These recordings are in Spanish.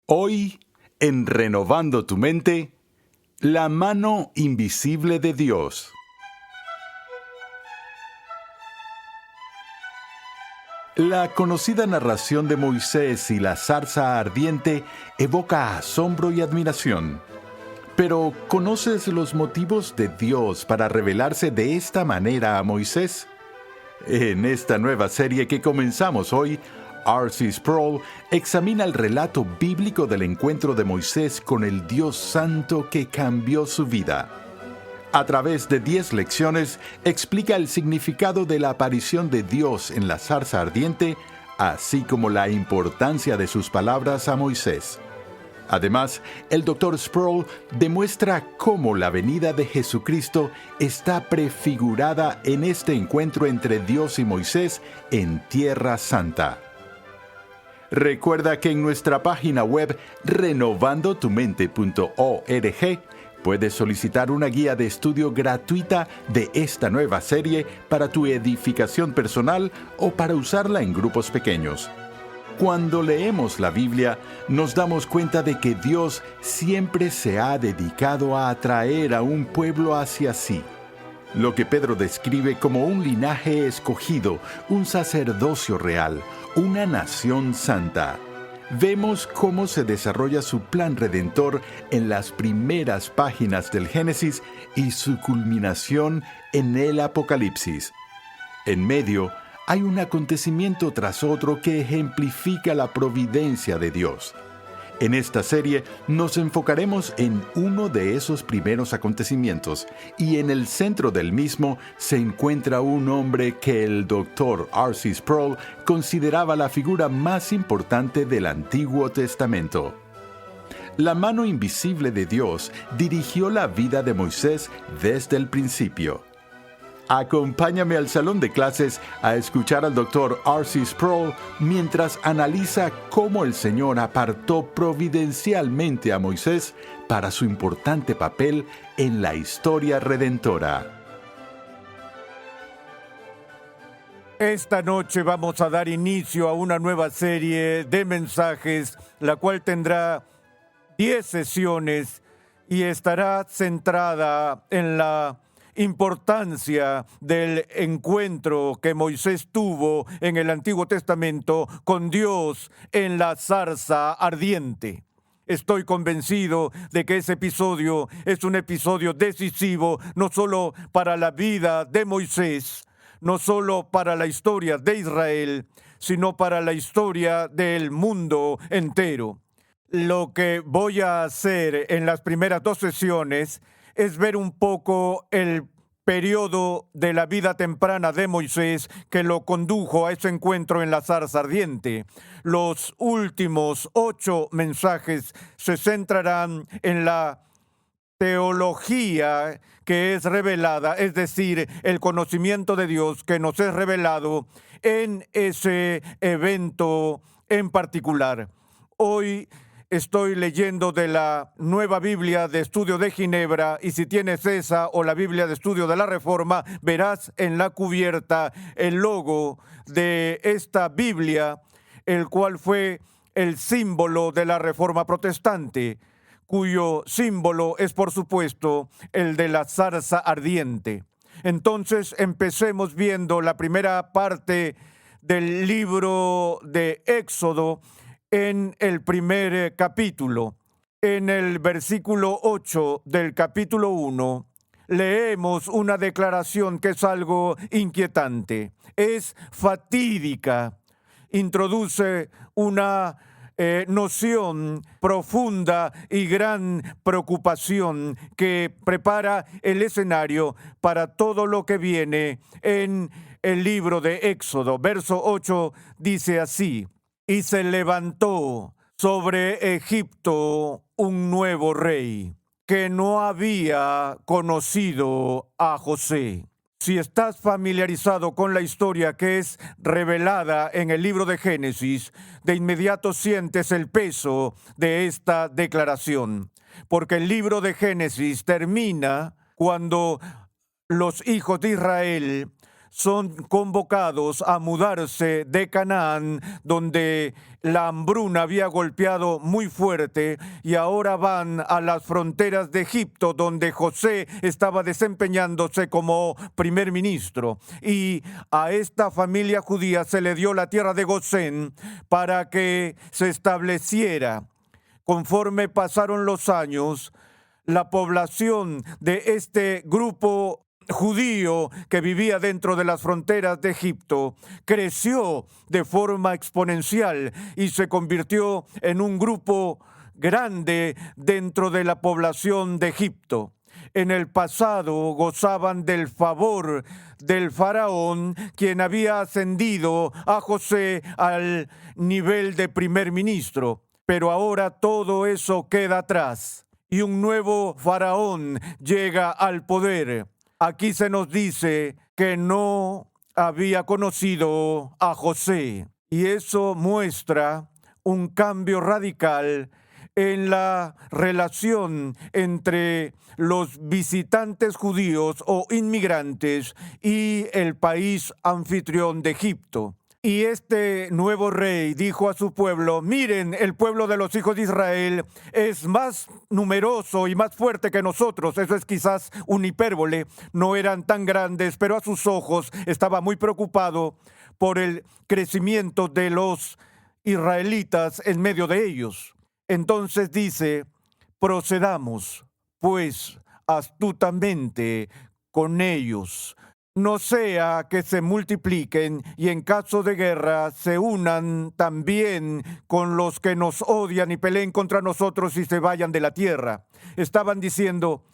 Hoy, en Renovando tu Mente, la mano invisible de Dios. La conocida narración de Moisés y la zarza ardiente evoca asombro y admiración. Pero, ¿conoces los motivos de Dios para revelarse de esta manera a Moisés? En esta nueva serie que comenzamos hoy, R.C. Sproul examina el relato bíblico del encuentro de Moisés con el Dios Santo que cambió su vida. A través de 10 lecciones, explica el significado de la aparición de Dios en la zarza ardiente, así como la importancia de sus palabras a Moisés. Además, el Dr. Sproul demuestra cómo la venida de Jesucristo está prefigurada en este encuentro entre Dios y Moisés en Tierra Santa. Recuerda que en nuestra página web renovandotumente.org puedes solicitar una guía de estudio gratuita de esta nueva serie para tu edificación personal o para usarla en grupos pequeños. Cuando leemos la Biblia, nos damos cuenta de que Dios siempre se ha dedicado a atraer a un pueblo hacia sí. Lo que Pedro describe como un linaje escogido, un sacerdocio real, una nación santa. Vemos cómo se desarrolla su plan redentor en las primeras páginas del Génesis y su culminación en el Apocalipsis. En medio, hay un acontecimiento tras otro que ejemplifica la providencia de Dios. En esta serie nos enfocaremos en uno de esos primeros acontecimientos, y en el centro del mismo se encuentra un hombre que el Dr. R.C. Sproul consideraba la figura más importante del Antiguo Testamento. La mano invisible de Dios dirigió la vida de Moisés desde el principio. Acompáñame al salón de clases a escuchar al Dr. R.C. Sproul mientras analiza cómo el Señor apartó providencialmente a Moisés para su importante papel en la historia redentora. Esta noche vamos a dar inicio a una nueva serie de mensajes, la cual tendrá 10 sesiones y estará centrada en la importancia del encuentro que Moisés tuvo en el Antiguo Testamento con Dios en la zarza ardiente. Estoy convencido de que ese episodio es un episodio decisivo, no solo para la vida de Moisés, no solo para la historia de Israel, sino para la historia del mundo entero. Lo que voy a hacer en las primeras 2 sesiones es ver un poco el periodo de la vida temprana de Moisés que lo condujo a ese encuentro en la zarza ardiente. Los últimos 8 mensajes se centrarán en la teología que es revelada, es decir, el conocimiento de Dios que nos es revelado en ese evento en particular. Hoy estoy leyendo de la Nueva Biblia de Estudio de Ginebra, y si tienes esa o la Biblia de Estudio de la Reforma, verás en la cubierta el logo de esta Biblia, el cual fue el símbolo de la Reforma Protestante, cuyo símbolo es, por supuesto, el de la zarza ardiente. Entonces, empecemos viendo la primera parte del libro de Éxodo, en el primer capítulo. En el versículo 8 del capítulo 1, leemos una declaración que es algo inquietante, es fatídica, introduce una noción profunda y gran preocupación que prepara el escenario para todo lo que viene en el libro de Éxodo. Verso 8 dice así: y se levantó sobre Egipto un nuevo rey que no había conocido a José. Si estás familiarizado con la historia que es revelada en el libro de Génesis, de inmediato sientes el peso de esta declaración, porque el libro de Génesis termina cuando los hijos de Israel son convocados a mudarse de Canaán, donde la hambruna había golpeado muy fuerte, y ahora van a las fronteras de Egipto, donde José estaba desempeñándose como primer ministro. Y a esta familia judía se le dio la tierra de Gosén para que se estableciera. Conforme pasaron los años, la población de este grupo judío que vivía dentro de las fronteras de Egipto creció de forma exponencial y se convirtió en un grupo grande dentro de la población de Egipto. En el pasado gozaban del favor del faraón, quien había ascendido a José al nivel de primer ministro, pero ahora todo eso queda atrás y un nuevo faraón llega al poder. Aquí se nos dice que no había conocido a José, y eso muestra un cambio radical en la relación entre los visitantes judíos o inmigrantes y el país anfitrión de Egipto. Y este nuevo rey dijo a su pueblo: miren, el pueblo de los hijos de Israel es más numeroso y más fuerte que nosotros. Eso es quizás un hipérbole, no eran tan grandes, pero a sus ojos estaba muy preocupado por el crecimiento de los israelitas en medio de ellos. Entonces dice: procedamos, pues, astutamente con ellos, no sea que se multipliquen y en caso de guerra se unan también con los que nos odian y peleen contra nosotros y se vayan de la tierra. Estaban diciendo: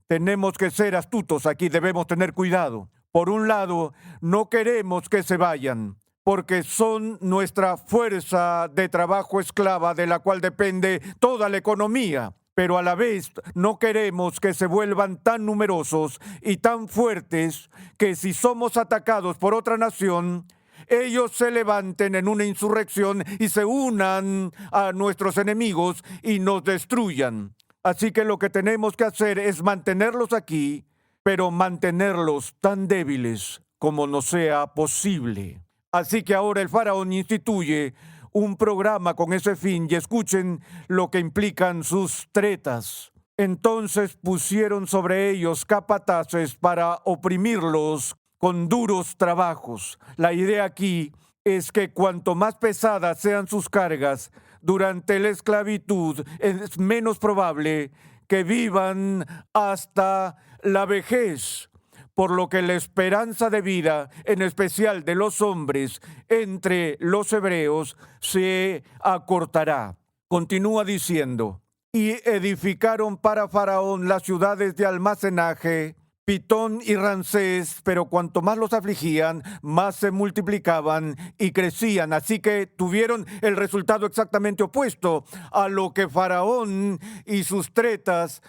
tenemos que ser astutos aquí, debemos tener cuidado. Por un lado, no queremos que se vayan, porque son nuestra fuerza de trabajo esclava de la cual depende toda la economía. Pero a la vez no queremos que se vuelvan tan numerosos y tan fuertes que si somos atacados por otra nación, ellos se levanten en una insurrección y se unan a nuestros enemigos y nos destruyan. Así que lo que tenemos que hacer es mantenerlos aquí, pero mantenerlos tan débiles como nos sea posible. Así que ahora el faraón instituye un programa con ese fin, y escuchen lo que implican sus tretas. Entonces pusieron sobre ellos capataces para oprimirlos con duros trabajos. La idea aquí es que cuanto más pesadas sean sus cargas durante la esclavitud, es menos probable que vivan hasta la vejez, por lo que la esperanza de vida, en especial de los hombres entre los hebreos, se acortará. Continúa diciendo: y edificaron para Faraón las ciudades de almacenaje, Pitón y Ramsés, pero cuanto más los afligían, más se multiplicaban y crecían. Así que tuvieron el resultado exactamente opuesto a lo que Faraón y sus tretas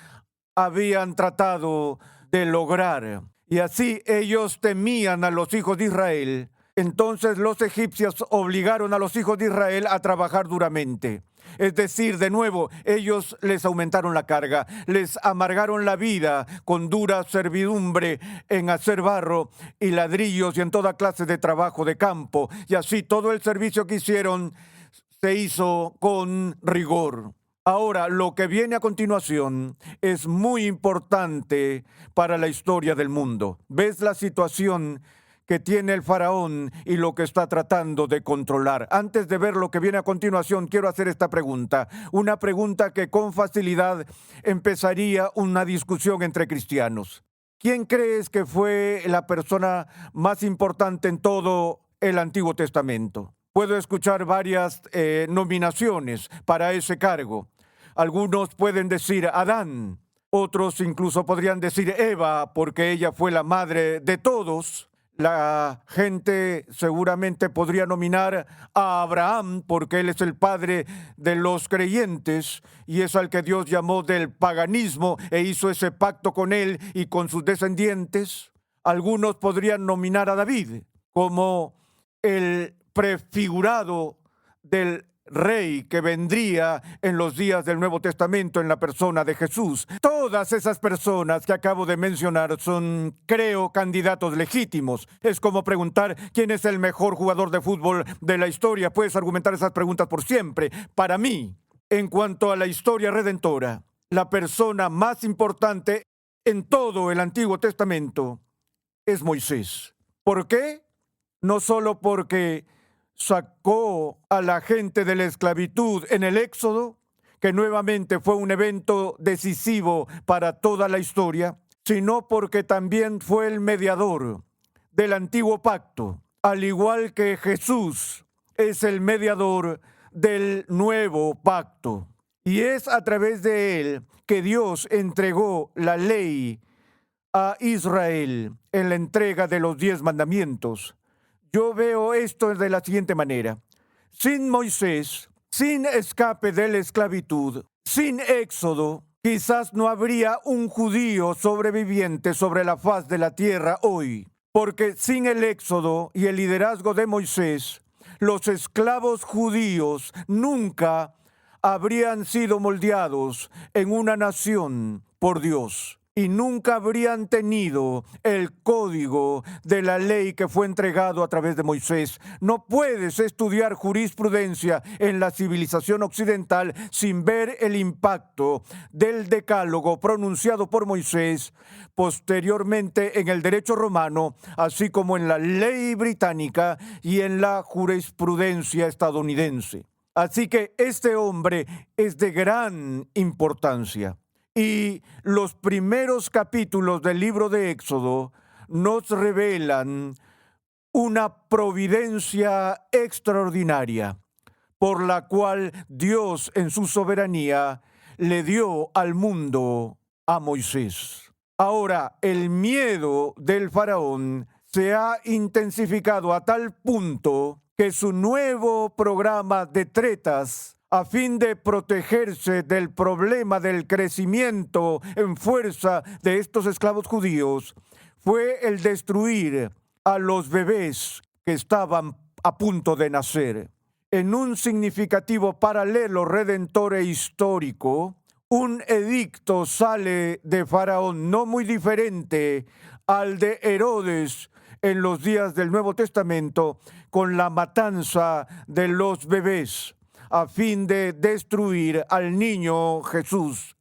habían tratado de lograr. Y así ellos temían a los hijos de Israel. Entonces los egipcios obligaron a los hijos de Israel a trabajar duramente. Es decir, de nuevo, ellos les aumentaron la carga, les amargaron la vida con dura servidumbre en hacer barro y ladrillos y en toda clase de trabajo de campo. Y así todo el servicio que hicieron se hizo con rigor. Ahora, lo que viene a continuación es muy importante para la historia del mundo. ¿Ves la situación que tiene el faraón y lo que está tratando de controlar? Antes de ver lo que viene a continuación, quiero hacer esta pregunta. Una pregunta que con facilidad empezaría una discusión entre cristianos. ¿Quién crees que fue la persona más importante en todo el Antiguo Testamento? Puedo escuchar varias nominaciones para ese cargo. Algunos pueden decir Adán, otros incluso podrían decir Eva, porque ella fue la madre de todos. La gente seguramente podría nominar a Abraham, porque él es el padre de los creyentes y es al que Dios llamó del paganismo e hizo ese pacto con él y con sus descendientes. Algunos podrían nominar a David como el prefigurado del rey que vendría en los días del Nuevo Testamento en la persona de Jesús. Todas esas personas que acabo de mencionar son, creo, candidatos legítimos. Es como preguntar quién es el mejor jugador de fútbol de la historia. Puedes argumentar esas preguntas por siempre. Para mí, en cuanto a la historia redentora, la persona más importante en todo el Antiguo Testamento es Moisés. ¿Por qué? No solo porque sacó a la gente de la esclavitud en el Éxodo, que nuevamente fue un evento decisivo para toda la historia, sino porque también fue el mediador del antiguo pacto, al igual que Jesús es el mediador del nuevo pacto. Y es a través de él que Dios entregó la ley a Israel en la entrega de los 10 mandamientos. Yo veo esto de la siguiente manera. Sin Moisés, sin escape de la esclavitud, sin éxodo, quizás no habría un judío sobreviviente sobre la faz de la tierra hoy. Porque sin el éxodo y el liderazgo de Moisés, los esclavos judíos nunca habrían sido moldeados en una nación por Dios. Y nunca habrían tenido el código de la ley que fue entregado a través de Moisés. No puedes estudiar jurisprudencia en la civilización occidental sin ver el impacto del decálogo pronunciado por Moisés posteriormente en el derecho romano, así como en la ley británica y en la jurisprudencia estadounidense. Así que este hombre es de gran importancia. Y los primeros capítulos del libro de Éxodo nos revelan una providencia extraordinaria por la cual Dios en su soberanía le dio al mundo a Moisés. Ahora, el miedo del faraón se ha intensificado a tal punto que su nuevo programa de tretas a fin de protegerse del problema del crecimiento en fuerza de estos esclavos judíos, fue el destruir a los bebés que estaban a punto de nacer. En un significativo paralelo redentor e histórico, un edicto sale de Faraón no muy diferente al de Herodes en los días del Nuevo Testamento, con la matanza de los bebés, a fin de destruir al niño Jesús.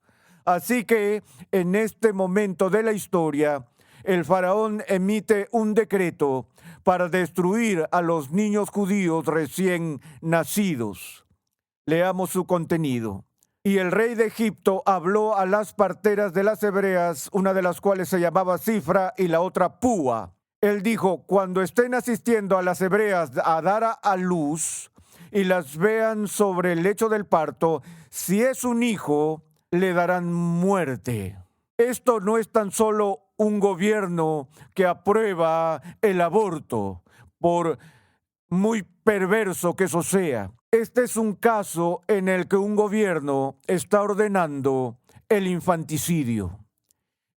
Así que en este momento de la historia, el faraón emite un decreto para destruir a los niños judíos recién nacidos. Leamos su contenido. Y el rey de Egipto habló a las parteras de las hebreas, una de las cuales se llamaba Cifra y la otra Púa. Él dijo: cuando estén asistiendo a las hebreas a dar a luz y las vean sobre el lecho del parto, si es un hijo, le darán muerte. Esto no es tan solo un gobierno que aprueba el aborto, por muy perverso que eso sea. Este es un caso en el que un gobierno está ordenando el infanticidio.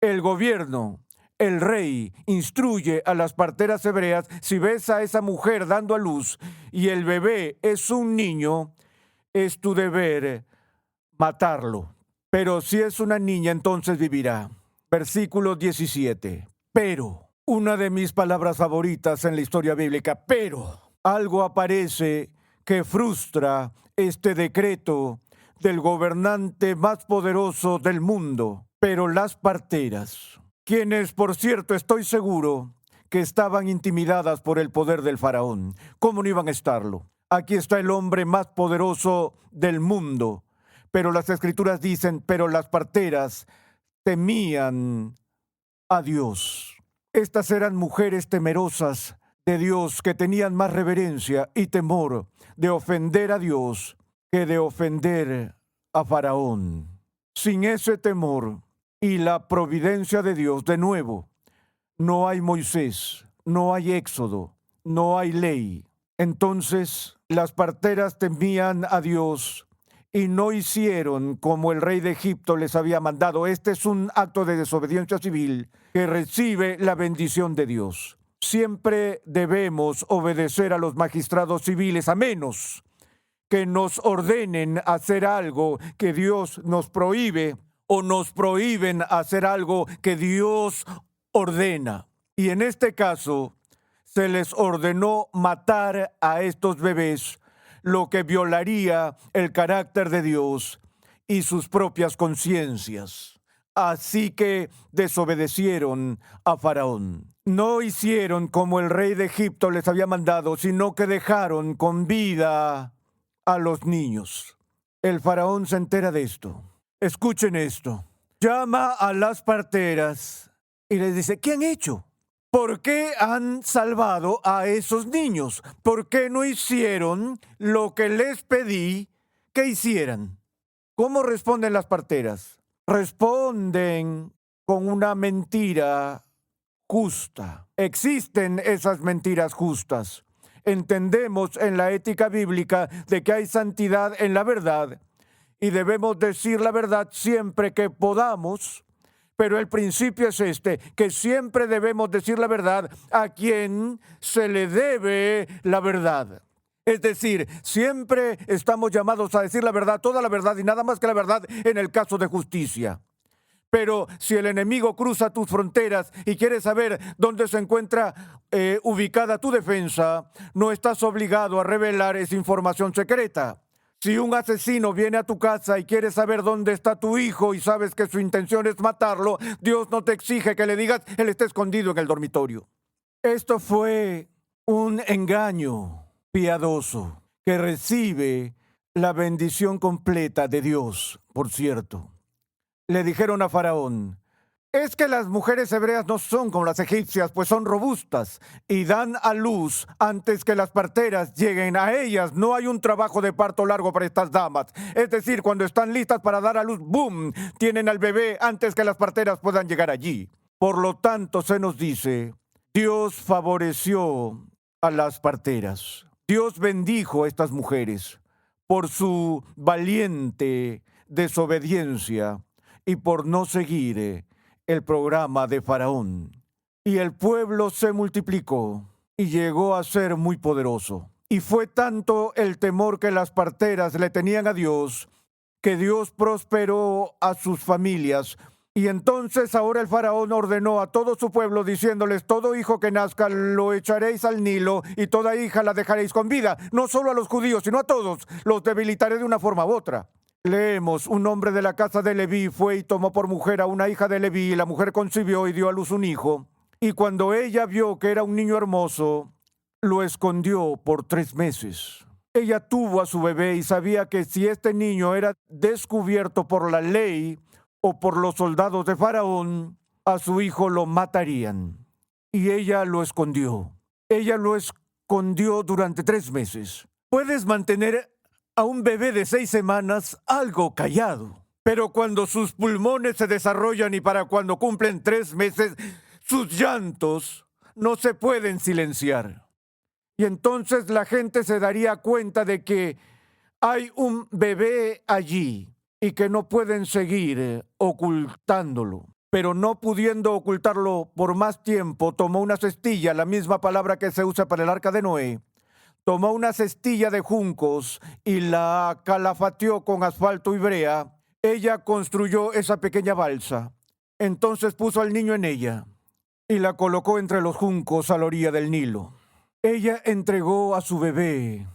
El gobierno, el rey, instruye a las parteras hebreas: si ves a esa mujer dando a luz y el bebé es un niño, es tu deber matarlo. Pero si es una niña, entonces vivirá. Versículo 17. Pero, una de mis palabras favoritas en la historia bíblica, pero, algo aparece que frustra este decreto del gobernante más poderoso del mundo. Pero las parteras, quienes, por cierto, estoy seguro que estaban intimidadas por el poder del faraón. ¿Cómo no iban a estarlo? Aquí está el hombre más poderoso del mundo. Pero las escrituras dicen: pero las parteras temían a Dios. Estas eran mujeres temerosas de Dios, que tenían más reverencia y temor de ofender a Dios que de ofender a Faraón. Sin ese temor y la providencia de Dios, de nuevo, no hay Moisés, no hay Éxodo, no hay ley. Entonces, las parteras temían a Dios y no hicieron como el rey de Egipto les había mandado. Este es un acto de desobediencia civil que recibe la bendición de Dios. Siempre debemos obedecer a los magistrados civiles, a menos que nos ordenen hacer algo que Dios nos prohíbe o nos prohíben hacer algo que Dios ordena. Y en este caso, se les ordenó matar a estos bebés, lo que violaría el carácter de Dios y sus propias conciencias. Así que desobedecieron a Faraón. No hicieron como el rey de Egipto les había mandado, sino que dejaron con vida a los niños. El faraón se entera de esto. Escuchen esto. Llama a las parteras y les dice, ¿qué han hecho? ¿Por qué han salvado a esos niños? ¿Por qué no hicieron lo que les pedí que hicieran? ¿Cómo responden las parteras? Responden con una mentira justa. Existen esas mentiras justas. Entendemos en la ética bíblica de que hay santidad en la verdad y debemos decir la verdad siempre que podamos, pero el principio es este, que siempre debemos decir la verdad a quien se le debe la verdad. Es decir, siempre estamos llamados a decir la verdad, toda la verdad y nada más que la verdad en el caso de justicia. Pero si el enemigo cruza tus fronteras y quiere saber dónde se encuentra ubicada tu defensa, no estás obligado a revelar esa información secreta. Si un asesino viene a tu casa y quiere saber dónde está tu hijo y sabes que su intención es matarlo, Dios no te exige que le digas, él está escondido en el dormitorio. Esto fue un engaño piadoso que recibe la bendición completa de Dios, por cierto. Le dijeron a Faraón, es que las mujeres hebreas no son como las egipcias, pues son robustas y dan a luz antes que las parteras lleguen a ellas. No hay un trabajo de parto largo para estas damas. Es decir, cuando están listas para dar a luz, ¡boom!, tienen al bebé antes que las parteras puedan llegar allí. Por lo tanto, se nos dice, Dios favoreció a las parteras. Dios bendijo a estas mujeres por su valiente desobediencia y por no seguir el programa de Faraón. Y el pueblo se multiplicó y llegó a ser muy poderoso. Y fue tanto el temor que las parteras le tenían a Dios, que Dios prosperó a sus familias. Y entonces ahora el faraón ordenó a todo su pueblo diciéndoles, todo hijo que nazca lo echaréis al Nilo y toda hija la dejaréis con vida. No solo a los judíos, sino a todos. Los debilitaré de una forma u otra. Leemos, un hombre de la casa de Leví fue y tomó por mujer a una hija de Leví, y la mujer concibió y dio a luz un hijo. Y cuando ella vio que era un niño hermoso, lo escondió por 3 meses. Ella tuvo a su bebé y sabía que si este niño era descubierto por la ley o por los soldados de Faraón, a su hijo lo matarían. Y ella lo escondió. Ella lo escondió durante 3 meses. Puedes mantener a un bebé de 6 semanas algo callado, pero cuando sus pulmones se desarrollan y para cuando cumplen 3 meses, sus llantos no se pueden silenciar. Y entonces la gente se daría cuenta de que hay un bebé allí y que no pueden seguir ocultándolo. Pero no pudiendo ocultarlo por más tiempo, tomó una cestilla, la misma palabra que se usa para el arca de Noé. Tomó una cestilla de juncos y la calafateó con asfalto y brea. Ella construyó esa pequeña balsa. Entonces puso al niño en ella y la colocó entre los juncos a la orilla del Nilo. Ella entregó a su bebé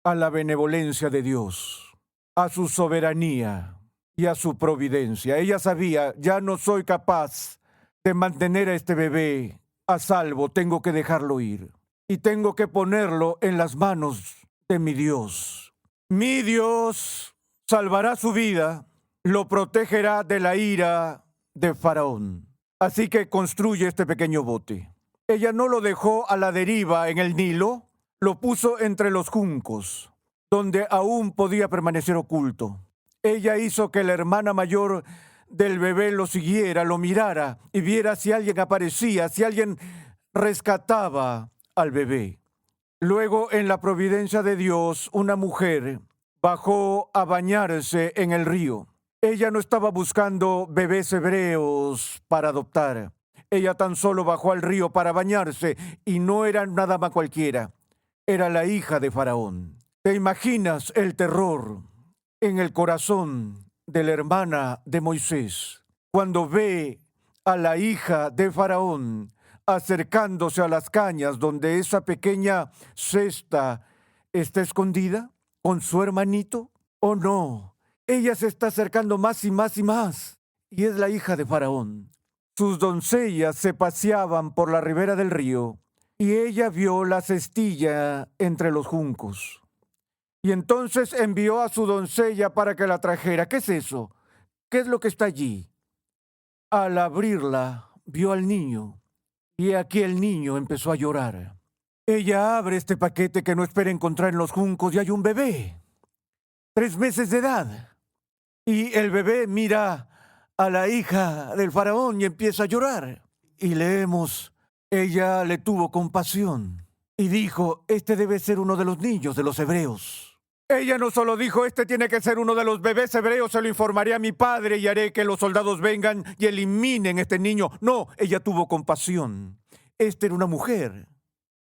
a la benevolencia de Dios, a su soberanía y a su providencia. Ella sabía, ya no soy capaz de mantener a este bebé a salvo, tengo que dejarlo ir. Y tengo que ponerlo en las manos de mi Dios. Mi Dios salvará su vida, lo protegerá de la ira de Faraón. Así que construye este pequeño bote. Ella no lo dejó a la deriva en el Nilo, lo puso entre los juncos, donde aún podía permanecer oculto. Ella hizo que la hermana mayor del bebé lo siguiera, lo mirara y viera si alguien aparecía, si alguien rescataba al bebé. Luego, en la providencia de Dios, una mujer bajó a bañarse en el río. Ella no estaba buscando bebés hebreos para adoptar. Ella tan solo bajó al río para bañarse y no era nada más cualquiera. Era la hija de Faraón. ¿Te imaginas el terror en el corazón de la hermana de Moisés cuando ve a la hija de Faraón acercándose a las cañas donde esa pequeña cesta está escondida con su hermanito? ¿O no? Ella se está acercando más y más y más, y es la hija de Faraón. Sus doncellas se paseaban por la ribera del río, y ella vio la cestilla entre los juncos. Y entonces envió a su doncella para que la trajera. ¿Qué es eso? ¿Qué es lo que está allí? Al abrirla, vio al niño, y aquí el niño empezó a llorar. Ella abre este paquete que no espera encontrar en los juncos y hay un bebé, 3 meses de edad. Y el bebé mira a la hija del faraón y empieza a llorar. Y leemos, ella le tuvo compasión y dijo, este debe ser uno de los niños de los hebreos. Ella no solo dijo, este tiene que ser uno de los bebés hebreos, se lo informaré a mi padre y haré que los soldados vengan y eliminen este niño. No, ella tuvo compasión. Esta era una mujer.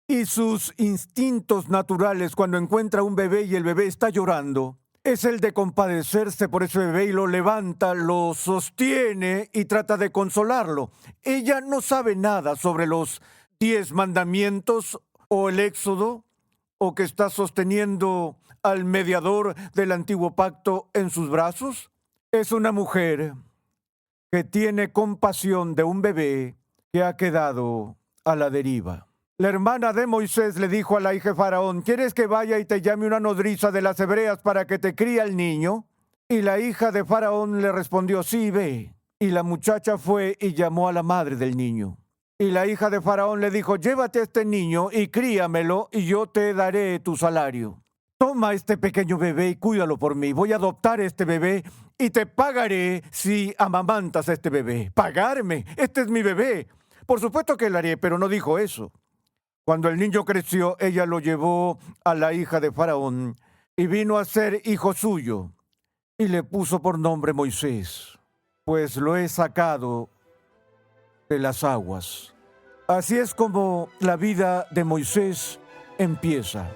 Y sus instintos naturales cuando encuentra un bebé y el bebé está llorando, es el de compadecerse por ese bebé y lo levanta, lo sostiene y trata de consolarlo. Ella no sabe nada sobre los 10 mandamientos o el Éxodo, o que está sosteniendo al mediador del antiguo pacto en sus brazos. Es una mujer que tiene compasión de un bebé que ha quedado a la deriva. La hermana de Moisés le dijo a la hija de Faraón, ¿quieres que vaya y te llame una nodriza de las hebreas para que te críe al niño? Y la hija de Faraón le respondió, sí, ve. Y la muchacha fue y llamó a la madre del niño. Y la hija de Faraón le dijo, llévate a este niño y críamelo y yo te daré tu salario. Toma este pequeño bebé y cuídalo por mí. Voy a adoptar este bebé y te pagaré si amamantas a este bebé. ¿Pagarme? Este es mi bebé. Por supuesto que lo haré, pero no dijo eso. Cuando el niño creció, ella lo llevó a la hija de Faraón y vino a ser hijo suyo y le puso por nombre Moisés, pues lo he sacado de las aguas. Así es como la vida de Moisés empieza.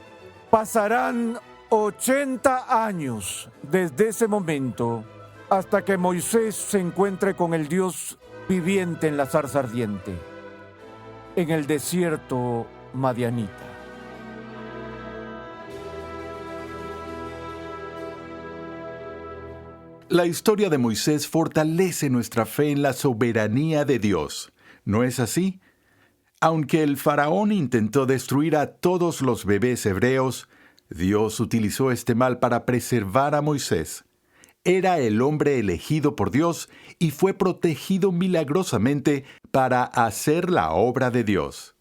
Pasarán 80 años desde ese momento hasta que Moisés se encuentre con el Dios viviente en la zarza ardiente, en el desierto madianita. La historia de Moisés fortalece nuestra fe en la soberanía de Dios. ¿No es así? Aunque el faraón intentó destruir a todos los bebés hebreos, Dios utilizó este mal para preservar a Moisés. Era el hombre elegido por Dios y fue protegido milagrosamente para hacer la obra de Dios.